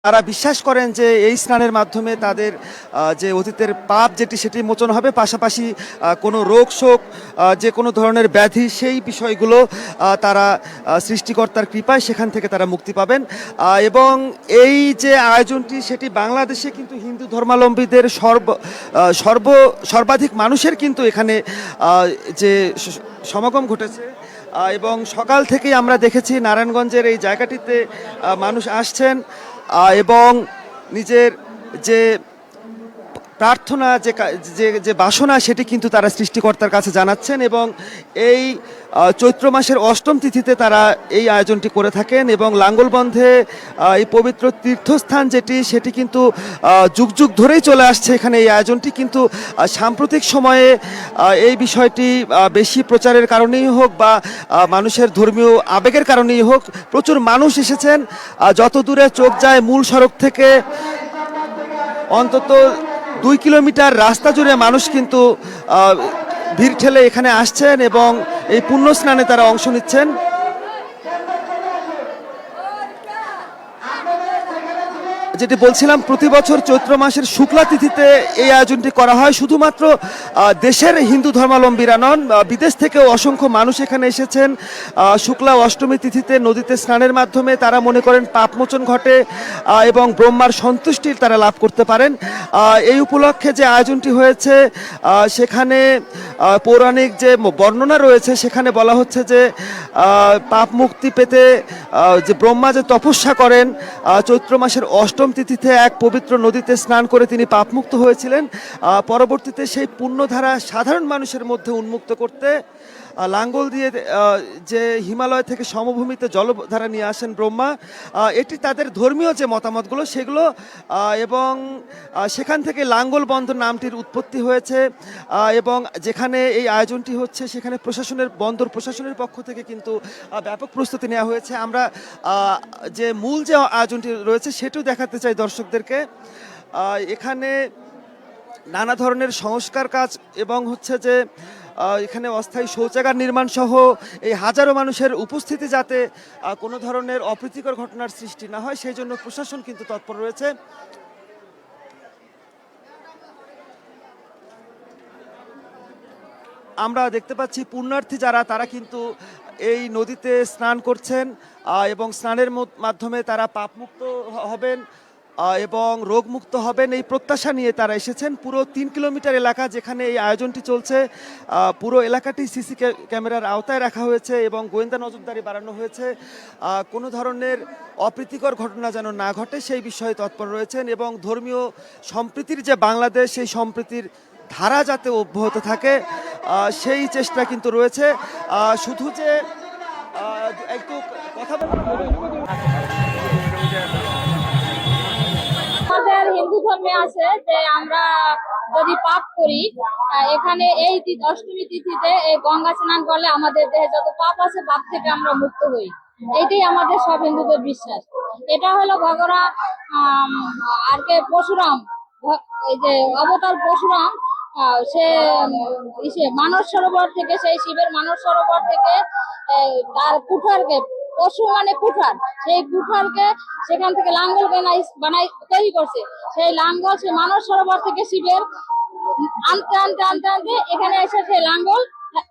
তারা বিশ্বাস করেন যে এই স্নানের মাধ্যমে তাদের যে অতীতের পাপ সেটি মোচন হবে, পাশাপাশি কোনো রোগ শোক যে কোনো ধরনের ব্যাধি সেই বিষয়গুলো তারা সৃষ্টিকর্তার কৃপায় সেখান থেকে তারা মুক্তি পাবেন। এবং এই যে আয়োজনটি সেটি বাংলাদেশে কিন্তু হিন্দু ধর্মাবলম্বীদের সর্বাধিক মানুষের কিন্তু এখানে যে সমাগম ঘটেছে এবং সকাল থেকেই আমরা দেখেছি নারায়ণগঞ্জের এই জায়গাটিতে মানুষ আসছেন এবং নিজের যে প্রার্থনা যে বাসনা সেটি কিন্তু তারা সৃষ্টিকর্তার কাছে জানাচ্ছেন এবং এই চৈত্র মাসের অষ্টম তিথিতে তারা এই আয়োজনটি করে থাকেন এবং লাঙ্গলবন্ধে এই পবিত্র তীর্থস্থান সেটি কিন্তু যুগ যুগ ধরেই চলে আসছে এখানে এই আয়োজনটি, কিন্তু সাম্প্রতিক সময়ে এই বিষয়টি বেশি প্রচারের কারণেই হোক বা মানুষের ধর্মীয় আবেগের কারণেই হোক প্রচুর মানুষ এসেছেন। যত দূরে চোখ যায় মূল সড়ক থেকে অন্তত 2 কিলোমিটার রাস্তা জুড়ে মানুষ কিন্তু ভিড় ঠেলে এখানে আসছেন এবং এই পুণ্য স্নানে তারা অংশ নিচ্ছেন। যেটি বলছিলাম, প্রতি বছর চৈত্র মাসের শুক্লা তিথিতে এই আয়োজনটি করা হয়। শুধুমাত্র দেশের হিন্দু ধর্মাবলম্বীরা নন, বিদেশ থেকেও অসংখ্য মানুষ এখানে এসেছেন। শুক্লা অষ্টমী তিথিতে নদীতে স্নানের মাধ্যমে তারা মনে করেন পাপমোচন ঘটে এবং ব্রহ্মার সন্তুষ্টি তারা লাভ করতে পারেন। এই উপলক্ষে যে আয়োজনটি হয়েছে সেখানে পৌরাণিক যে বর্ণনা রয়েছে সেখানে বলা হচ্ছে যে পাপ মুক্তি পেতে যে ব্রহ্মা যে তপস্যা করেন চৈত্র মাসের অষ্টম তিথিতে এক পবিত্র নদীতে স্নান করে তিনি পাপমুক্ত হয়েছিলেন। পরবর্তীতে সেই পুণ্যধারা সাধারণ মানুষের মধ্যে উন্মুক্ত করতে লাঙ্গল দিয়ে যে হিমালয় থেকে সমভূমিতে জলধারা নিয়ে আসেন ব্রহ্মা। এটি তাদের ধর্মীয় যে মতামতগুলো সেগুলো এবং সেখান থেকে লাঙ্গল বন্দর নামটির উৎপত্তি হয়েছে এবং যেখানে এই আয়োজনটি হচ্ছে সেখানে বন্দর প্রশাসনের পক্ষ থেকে কিন্তু ব্যাপক প্রস্তুতি নেওয়া হয়েছে। আমরা যে মূল যে আয়োজনটি রয়েছে সেটিও দেখাতে চাই দর্শকদেরকে। এখানে নানা ধরনের সংস্কার কাজ এবং হচ্ছে যে এখানে অস্থায়ী শৌচাগার নির্মাণ সহ এই হাজারো মানুষের উপস্থিতি যাতে কোনো ধরনের অপ্রীতিকর ঘটনার সৃষ্টি না হয় সেই জন্য প্রশাসন কিন্তু তৎপর রয়েছে। আমরা দেখতে পাচ্ছি পুণ্যার্থী যারা তারা কিন্তু এই নদীতে স্নান করছেন এবং স্নানের মাধ্যমে তারা পাপমুক্ত হবেন এবং রোগমুক্ত হবেন এই প্রত্যাশা নিয়ে তারা এসেছেন। পুরো 3 কিলোমিটার এলাকা যেখানে এই আয়োজনটি চলছে পুরো এলাকাটি সিসি ক্যামেরার আওতায় রাখা হয়েছে এবং গোয়েন্দা নজরদারি বাড়ানো হয়েছে। কোনো ধরনের অপ্রীতিকর ঘটনা যেন না ঘটে সেই বিষয়ে তৎপর রয়েছেন এবং ধর্মীয় সম্প্রীতির যে বাংলাদেশ সেই সম্প্রীতির ধারা যাতে অব্যাহত থাকে সেই চেষ্টা কিন্তু রয়েছে। শুধু যে একটু কথা আমাদের হিন্দু ধর্মে আছে যে আমরা যদি পাপ করি এখানে এই অষ্টমী তিথিতে এই গঙ্গা স্নান করলে আমাদের দেহে যত পাপ আছে পাপ থেকে আমরা মুক্ত হই, এইটাই আমাদের সব হিন্দুদের বিশ্বাস। এটা হলো ভগবান আর কে পরশুরাম, এই যে অবতার পরশুরাম সে মানস সরোবর থেকে, সেই শিবের মানস সরোবর থেকে তার কুঠারকে, পশু মানে কুঠার, সেই কুঠারকে সেখান থেকে লাঙ্গল বানাই তৈরি করছে। সেই লাঙ্গল সে মানস সরোবর থেকে শিবের আনতে আনতে আনতে আনতে এখানে এসে সেই লাঙ্গল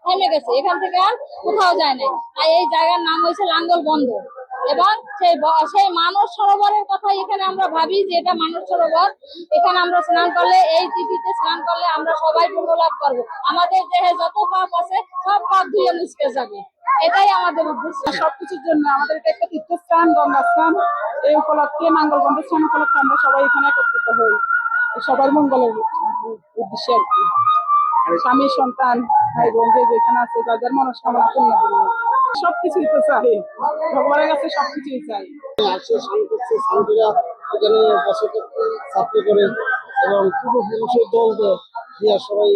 থেমে গেছে, এখান থেকে আর কোথাও যায় নাই। তাই এই জায়গার নাম হয়েছে লাঙ্গল বন্দর। এবং সেই মানস সরোবরের কথা এখানে আমরা ভাবি যে এটা মানস সরোবর, এখানে আমরা স্নান করলে, এই তিথিতে স্নান করলে আমরা সবাই পুণ্য লাভ করবো, আমাদের দেহে যত পাপ আছে সব পাপ ধুয়ে মুছতে যাবে, এটাই আমাদের উদ্দেশ্য। সবকিছুর জন্য আমাদের একটা তীর্থস্থান, গঙ্গা স্নান, এই উপলক্ষে নাঙ্গল বন্ধের স্নান উপলক্ষে আমরা সবাই এখানে একত্রিত হই সবার মঙ্গলের উদ্দেশ্যে আর কি। স্বামী সন্তান ভাই বোন যেখানে আছে যাদের মনস্কামনা পূর্ণ করবো, সবকিছুই তো চাই, ভগবানের কাছে সবকিছুই চাই। এখানে বসে থাকতে ছাত্র করে এবং পূর্বপুরুষের দল দিয়ে সবাই